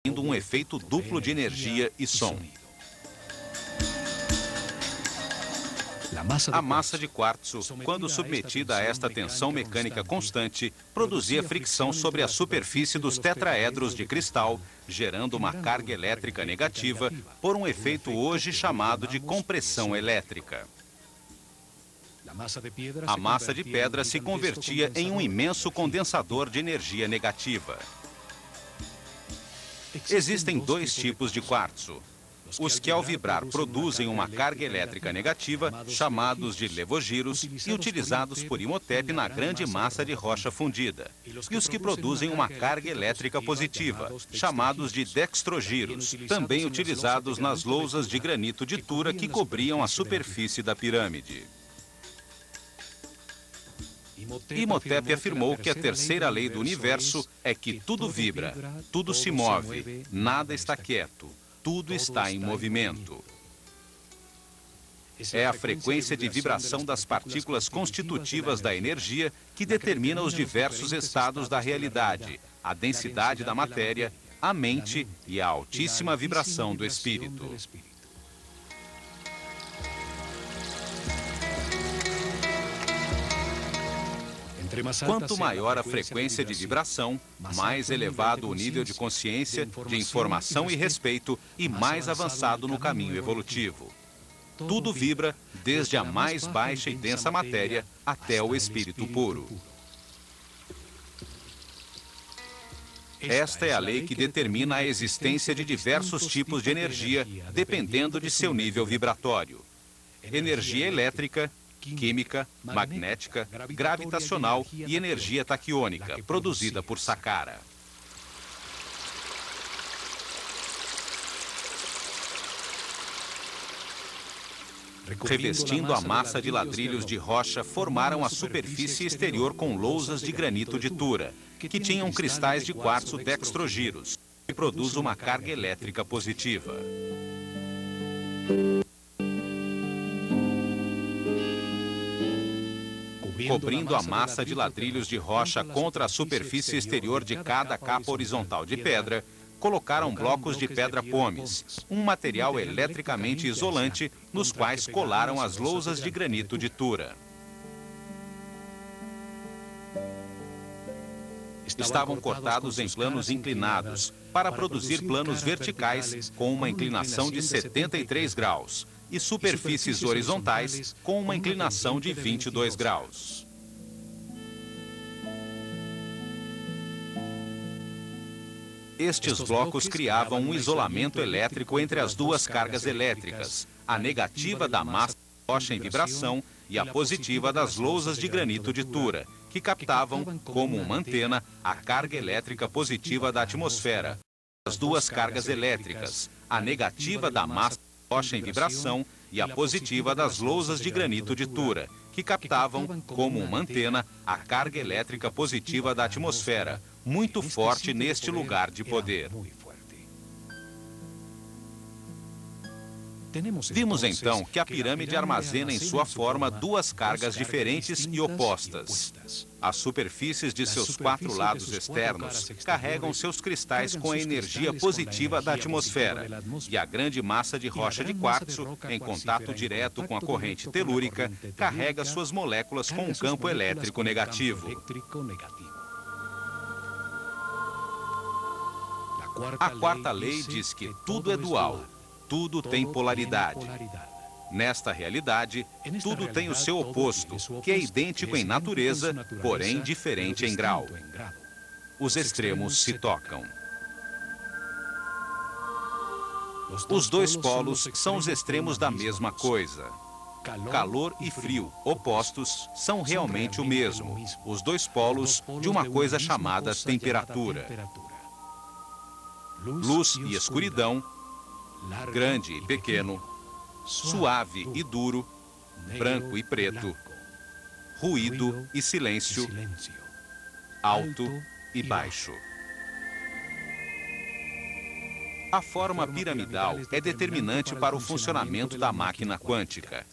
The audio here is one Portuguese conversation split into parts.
um efeito duplo de energia e som. A massa de quartzo, quando submetida a esta tensão mecânica constante, produzia fricção sobre a superfície dos tetraedros de cristal, gerando uma carga elétrica negativa por um efeito hoje chamado de compressão elétrica. A massa de pedra se convertia em um imenso condensador de energia negativa. Existem dois tipos de quartzo. Os que ao vibrar produzem uma carga elétrica negativa, chamados de levogiros, e utilizados por Imhotep na grande massa de rocha fundida. E os que produzem uma carga elétrica positiva, chamados de dextrogiros, também utilizados nas lousas de granito de Tura que cobriam a superfície da pirâmide. Imhotep afirmou que a terceira lei do universo é que tudo vibra, tudo se move, nada está quieto. Tudo está em movimento. É a frequência de vibração das partículas constitutivas da energia que determina os diversos estados da realidade, a densidade da matéria, a mente e a altíssima vibração do espírito. Quanto maior a frequência de vibração, mais elevado o nível de consciência, de informação e respeito e mais avançado no caminho evolutivo. Tudo vibra, desde a mais baixa e densa matéria até o espírito puro. Esta é a lei que determina a existência de diversos tipos de energia, dependendo de seu nível vibratório. Energia elétrica, química, magnética, gravitacional e energia taquiônica, produzida por Saqqara. Revestindo a massa de ladrilhos de rocha, formaram a superfície exterior com lousas de granito de Tura, que tinham cristais de quartzo dextrogiros, que produz uma carga elétrica positiva. Cobrindo a massa de ladrilhos de rocha contra a superfície exterior de cada capa horizontal de pedra, colocaram blocos de pedra pómez, um material eletricamente isolante, nos quais colaram as lousas de granito de Tura. Estavam cortados em planos inclinados, para produzir planos verticais com uma inclinação de 73 graus. E superfícies horizontais com uma inclinação de 22 graus. Estes blocos criavam um isolamento elétrico entre as duas cargas elétricas, a negativa da massa de rocha em vibração e a positiva das lousas de granito de Tura, que captavam, como uma antena, a carga elétrica positiva da atmosfera. As duas cargas elétricas, a negativa da massa rocha em vibração e a positiva das lousas de granito de Tura, que captavam, como uma antena, a carga elétrica positiva da atmosfera, muito forte neste lugar de poder. Vimos então que a pirâmide armazena em sua forma duas cargas diferentes e opostas. As superfícies de seus quatro lados externos carregam seus cristais com a energia positiva da atmosfera, e a grande massa de rocha de quartzo, em contato direto com a corrente telúrica, carrega suas moléculas com um campo elétrico negativo. A quarta lei diz que tudo é dual. Tudo tem polaridade. Nesta realidade, tudo tem o seu oposto, que é idêntico em natureza, porém diferente em grau. Os extremos se tocam. Os dois polos são os extremos da mesma coisa. Calor e frio, opostos, são realmente o mesmo, os dois polos de uma coisa chamada temperatura. Luz e escuridão, grande e pequeno, suave e duro, branco e preto, ruído e silêncio, alto e baixo. A forma piramidal é determinante para o funcionamento da máquina quântica.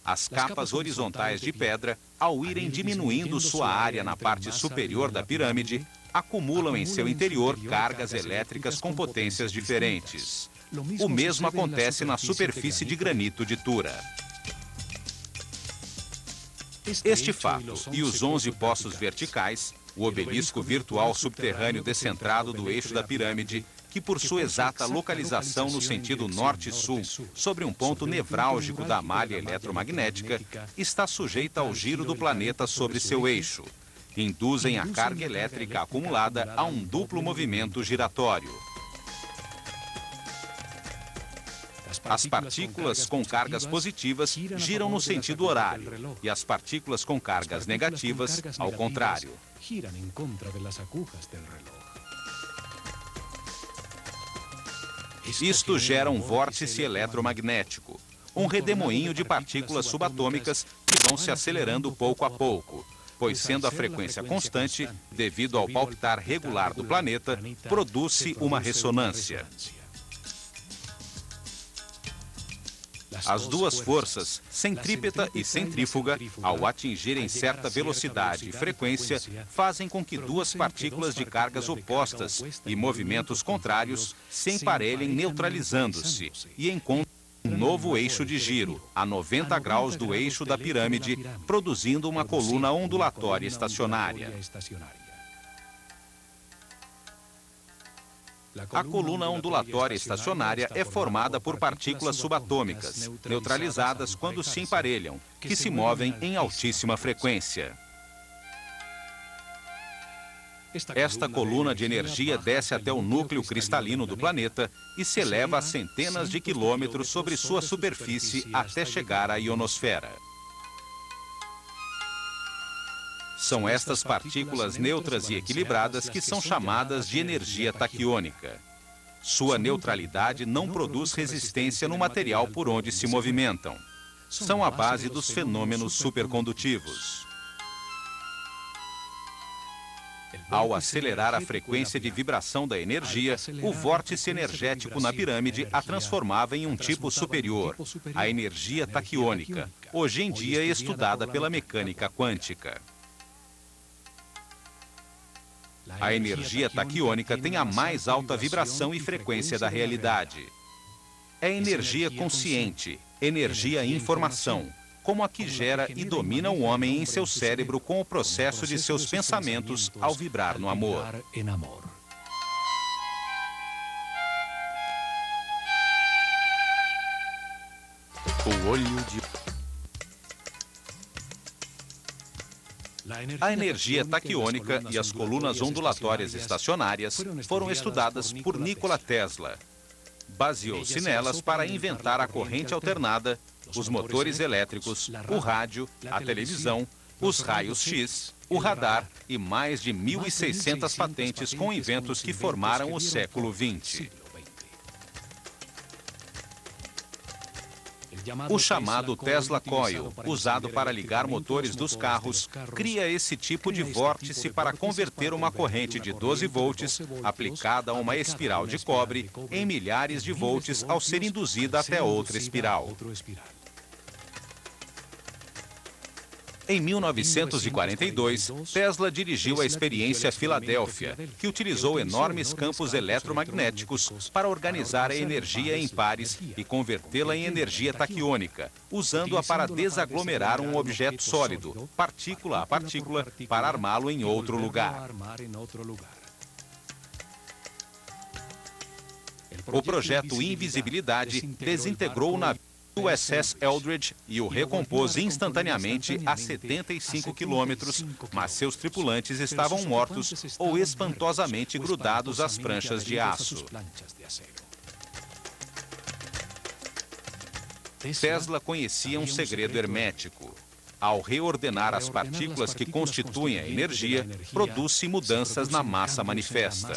As capas horizontais de pedra, ao irem diminuindo sua área na parte superior da pirâmide, acumulam em seu interior cargas elétricas com potências diferentes. O mesmo acontece na superfície de granito de Tura. Este fato e os 11 poços verticais, o obelisco virtual subterrâneo descentrado do eixo da pirâmide, que por sua exata localização no sentido norte-sul, sobre um ponto nevrálgico da malha eletromagnética, está sujeita ao giro do planeta sobre seu eixo, induzem a carga elétrica acumulada a um duplo movimento giratório. As partículas com cargas positivas giram no sentido horário e as partículas com cargas negativas ao contrário. Isto gera um vórtice eletromagnético, um redemoinho de partículas subatômicas que vão se acelerando pouco a pouco, pois sendo a frequência constante, devido ao palpitar regular do planeta, produz-se uma ressonância. As duas forças, centrípeta e centrífuga, ao atingirem certa velocidade e frequência, fazem com que duas partículas de cargas opostas e movimentos contrários se emparelhem neutralizando-se e encontrem um novo eixo de giro, a 90 graus do eixo da pirâmide, produzindo uma coluna ondulatória estacionária. A coluna ondulatória estacionária é formada por partículas subatômicas, neutralizadas quando se emparelham, que se movem em altíssima frequência. Esta coluna de energia desce até o núcleo cristalino do planeta e se eleva a centenas de quilômetros sobre sua superfície até chegar à ionosfera. São estas partículas neutras e equilibradas que são chamadas de energia taquiônica. Sua neutralidade não produz resistência no material por onde se movimentam. São a base dos fenômenos supercondutivos. Ao acelerar a frequência de vibração da energia, o vórtice energético na pirâmide a transformava em um tipo superior, a energia taquiônica, hoje em dia estudada pela mecânica quântica. A energia taquiônica tem a mais alta vibração e frequência da realidade. É energia consciente, energia e informação, como a que gera e domina o homem em seu cérebro com o processo de seus pensamentos ao vibrar no amor. O olho de... A energia taquiônica e as colunas ondulatórias estacionárias foram estudadas por Nikola Tesla. Baseou-se nelas para inventar a corrente alternada, os motores elétricos, o rádio, a televisão, os raios-x, o radar e mais de 1.600 patentes com inventos que formaram o século XX. O chamado Tesla Coil, usado para ligar motores dos carros, cria esse tipo de vórtice para converter uma corrente de 12 volts, aplicada a uma espiral de cobre, em milhares de volts ao ser induzida até outra espiral. Em 1942, Tesla dirigiu a experiência Filadélfia, que utilizou enormes campos eletromagnéticos para organizar a energia em pares e convertê-la em energia taquiônica, usando-a para desaglomerar um objeto sólido, partícula a partícula, para armá-lo em outro lugar. O projeto Invisibilidade desintegrou o navio USS Eldridge e o recompôs instantaneamente a 75 quilômetros, mas seus tripulantes estavam mortos ou espantosamente grudados às pranchas de aço. Tesla conhecia um segredo hermético. Ao reordenar as partículas que constituem a energia, produz-se mudanças na massa manifesta.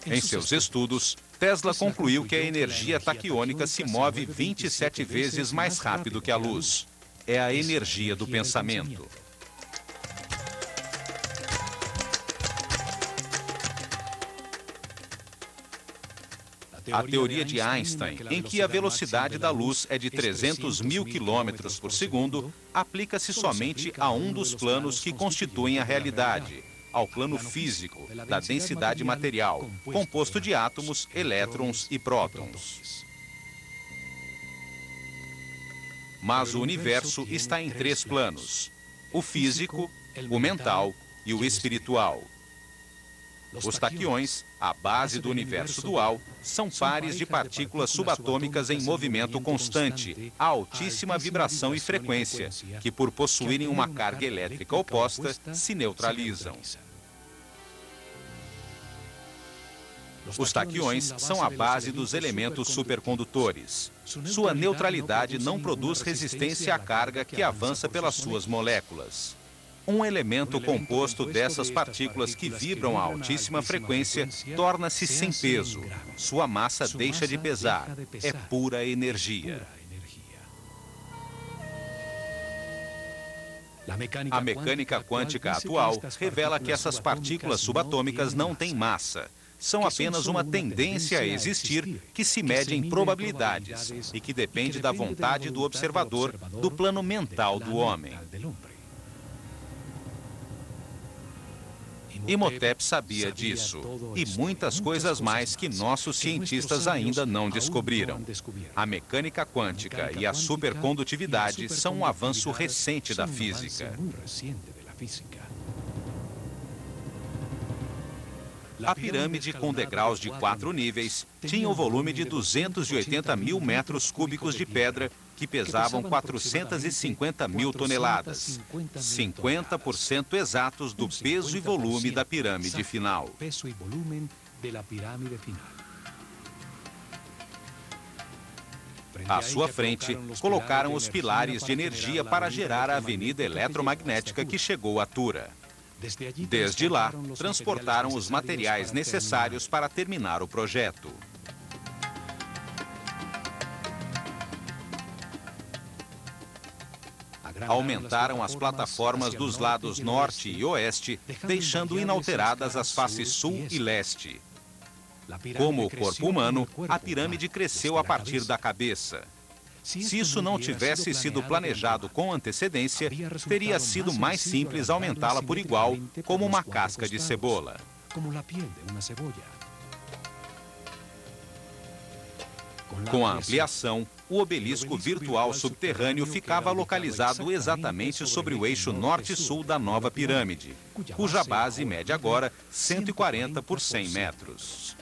Em seus estudos, Tesla concluiu que a energia taquiônica se move 27 vezes mais rápido que a luz. É a energia do pensamento. A teoria de Einstein, em que a velocidade da luz é de 300 mil quilômetros por segundo, aplica-se somente a um dos planos que constituem a realidade, ao plano físico, da densidade material, composto de átomos, elétrons e prótons. Mas o universo está em 3 planos: o físico, o mental e o espiritual. Os taquiões, a base do universo dual, são pares de partículas subatômicas em movimento constante, a altíssima vibração e frequência, que por possuírem uma carga elétrica oposta, se neutralizam. Os taquiões são a base dos elementos supercondutores. Sua neutralidade não produz resistência à carga que avança pelas suas moléculas. Um elemento composto dessas partículas que vibram a altíssima frequência torna-se sem peso. Sua massa deixa de pesar. É pura energia. A mecânica quântica atual revela que essas partículas subatômicas não têm massa. São apenas uma tendência a existir que se mede em probabilidades e que depende da vontade do observador do plano mental do homem. Imhotep sabia disso, e muitas coisas mais que nossos cientistas ainda não descobriram. A mecânica quântica e a supercondutividade são um avanço recente da física. A pirâmide, com degraus de 4 níveis, tinha um volume de 280 mil metros cúbicos de pedra, que pesavam 450 mil toneladas, 50% exatos do peso e volume da pirâmide final. À sua frente, colocaram os pilares de energia para gerar a avenida eletromagnética que chegou a Tura. Desde lá, transportaram os materiais necessários para terminar o projeto. Aumentaram as plataformas dos lados norte e oeste, deixando inalteradas as faces sul e leste. Como o corpo humano, a pirâmide cresceu a partir da cabeça. Se isso não tivesse sido planejado com antecedência, teria sido mais simples aumentá-la por igual, como uma casca de cebola. Com a ampliação, o obelisco virtual subterrâneo ficava localizado exatamente sobre o eixo norte-sul da nova pirâmide, cuja base mede agora 140 por 100 metros.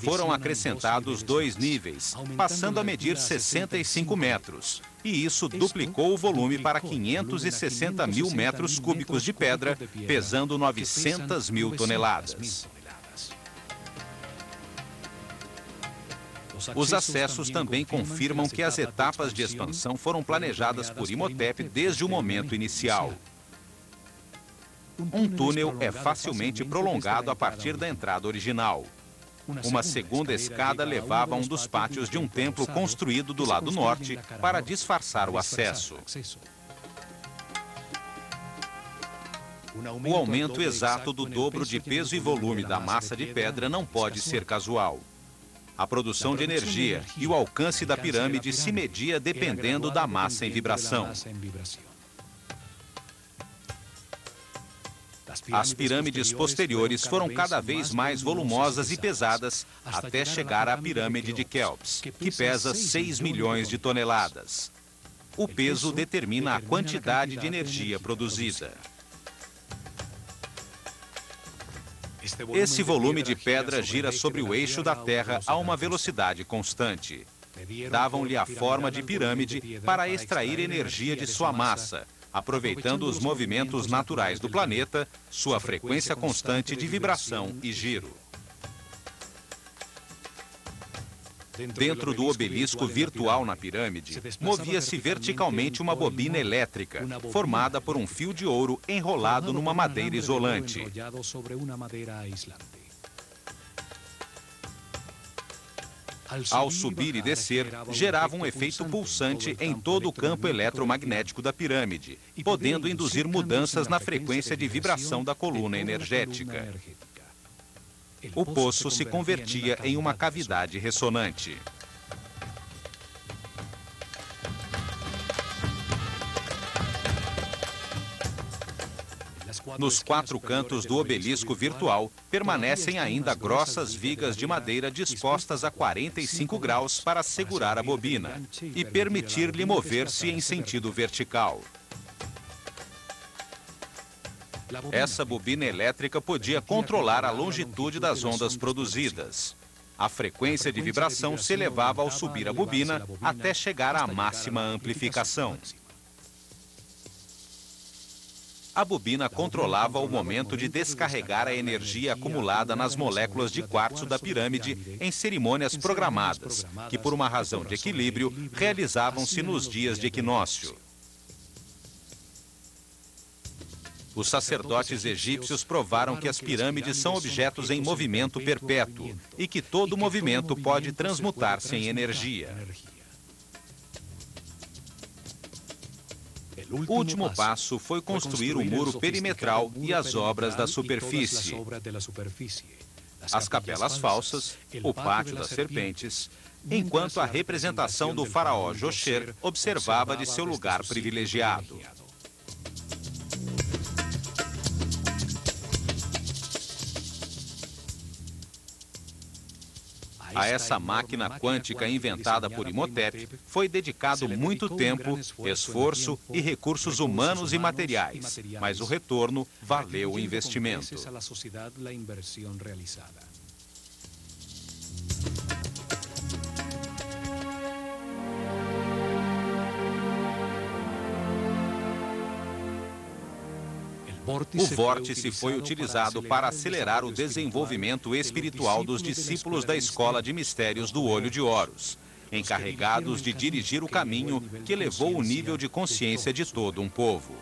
Foram acrescentados 2 níveis, passando a medir 65 metros, e isso duplicou o volume para 560 mil metros cúbicos de pedra, pesando 900 mil toneladas. Os acessos também confirmam que as etapas de expansão foram planejadas por Imhotep desde o momento inicial. Um túnel é facilmente prolongado a partir da entrada original. Uma segunda escada levava a um dos pátios de um templo construído do lado norte para disfarçar o acesso. O aumento exato do dobro de peso e volume da massa de pedra não pode ser casual. A produção de energia e o alcance da pirâmide se media dependendo da massa em vibração. As pirâmides posteriores foram cada vez mais volumosas e pesadas até chegar à pirâmide de Quéops, que pesa 6 milhões de toneladas. O peso determina a quantidade de energia produzida. Esse volume de pedra gira sobre o eixo da Terra a uma velocidade constante. Davam-lhe a forma de pirâmide para extrair energia de sua massa, aproveitando os movimentos naturais do planeta, sua frequência constante de vibração e giro. Dentro do obelisco virtual na pirâmide, movia-se verticalmente uma bobina elétrica, formada por um fio de ouro enrolado numa madeira isolante. Ao subir e descer, gerava um efeito pulsante em todo o campo eletromagnético da pirâmide, podendo induzir mudanças na frequência de vibração da coluna energética. O poço se convertia em uma cavidade ressonante. Nos 4 cantos do obelisco virtual, permanecem ainda grossas vigas de madeira dispostas a 45 graus para segurar a bobina e permitir-lhe mover-se em sentido vertical. Essa bobina elétrica podia controlar a longitude das ondas produzidas. A frequência de vibração se elevava ao subir a bobina até chegar à máxima amplificação. A bobina controlava o momento de descarregar a energia acumulada nas moléculas de quartzo da pirâmide em cerimônias programadas, que por uma razão de equilíbrio realizavam-se nos dias de equinócio. Os sacerdotes egípcios provaram que as pirâmides são objetos em movimento perpétuo e que todo movimento pode transmutar-se em energia. O último passo foi construir o muro perimetral e as obras da superfície, as capelas falsas, o pátio das serpentes, enquanto a representação do faraó Josher observava de seu lugar privilegiado. A essa máquina quântica inventada por Imhotep foi dedicado muito tempo, esforço e recursos humanos e materiais, mas o retorno valeu o investimento. O vórtice foi utilizado para acelerar o desenvolvimento espiritual dos discípulos da Escola de Mistérios do Olho de Horus, encarregados de dirigir o caminho que elevou o nível de consciência de todo um povo.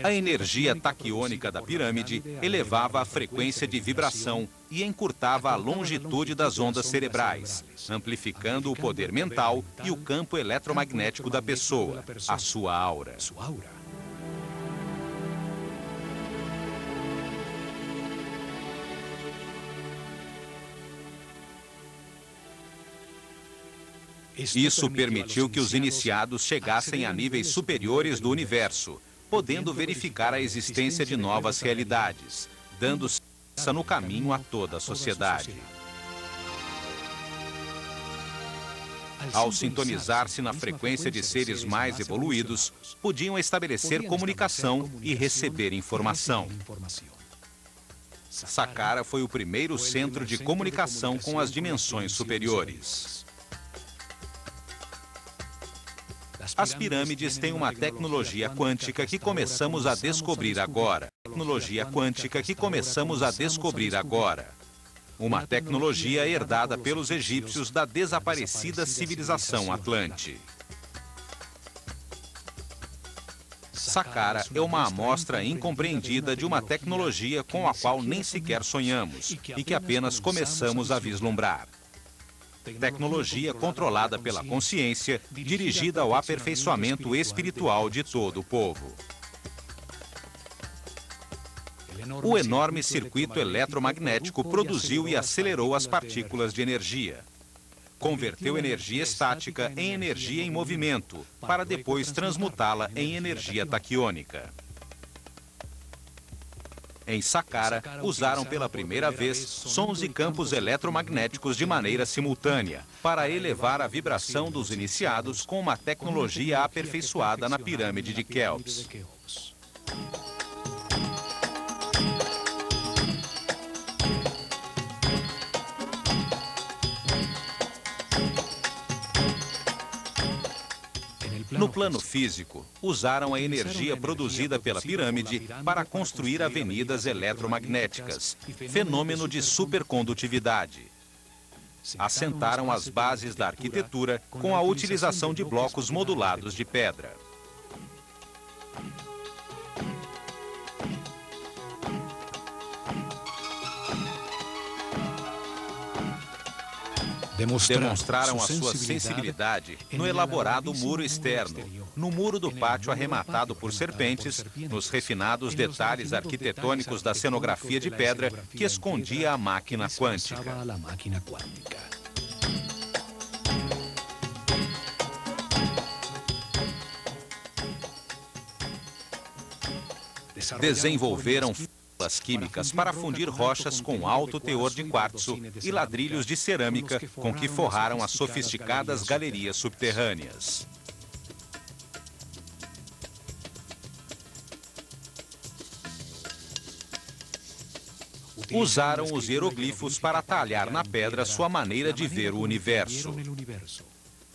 A energia taquiônica da pirâmide elevava a frequência de vibração e encurtava a longitude das ondas cerebrais, amplificando o poder mental e o campo eletromagnético da pessoa, a sua aura. Isso permitiu que os iniciados chegassem a níveis superiores do universo, podendo verificar a existência de novas realidades, dando segurança no caminho a toda a sociedade. Ao sintonizar-se na frequência de seres mais evoluídos, podiam estabelecer comunicação e receber informação. Saqqara foi o primeiro centro de comunicação com as dimensões superiores. As pirâmides têm uma tecnologia quântica que começamos a descobrir agora. Uma tecnologia herdada pelos egípcios da desaparecida civilização Atlante. Saqqara é uma amostra incompreendida de uma tecnologia com a qual nem sequer sonhamos e que apenas começamos a vislumbrar. Tecnologia controlada pela consciência, dirigida ao aperfeiçoamento espiritual de todo o povo. O enorme circuito eletromagnético produziu e acelerou as partículas de energia. Converteu energia estática em energia em movimento, para depois transmutá-la em energia taquiônica. Em Saqqara, usaram pela primeira vez sons e campos eletromagnéticos de maneira simultânea, para elevar a vibração dos iniciados com uma tecnologia aperfeiçoada na pirâmide de Quéops. No plano físico, usaram a energia produzida pela pirâmide para construir avenidas eletromagnéticas, fenômeno de supercondutividade. Assentaram as bases da arquitetura com a utilização de blocos modulados de pedra. Demonstraram a sua sensibilidade no elaborado muro externo, no muro do pátio arrematado por serpentes, nos refinados detalhes arquitetônicos da cenografia de pedra que escondia a máquina quântica. Desenvolveram fórmulas químicas para fundir rochas com alto teor de quartzo e ladrilhos de cerâmica com que forraram as sofisticadas galerias subterrâneas. Usaram os hieroglifos para talhar na pedra sua maneira de ver o universo.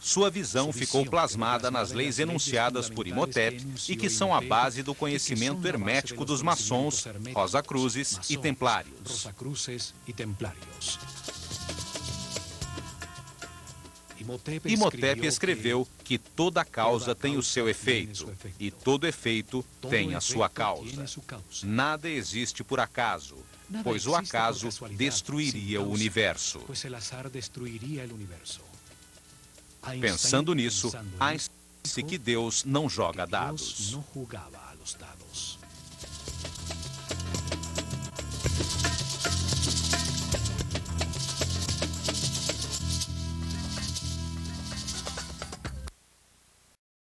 Sua visão ficou plasmada nas leis enunciadas por Imhotep e que são a base do conhecimento hermético dos maçons, Rosacruzes e Templários. Imhotep escreveu que toda causa tem o seu efeito e todo efeito tem a sua causa. Nada existe por acaso, pois o acaso destruiria o universo. Pensando nisso, Einstein disse que Deus não joga dados.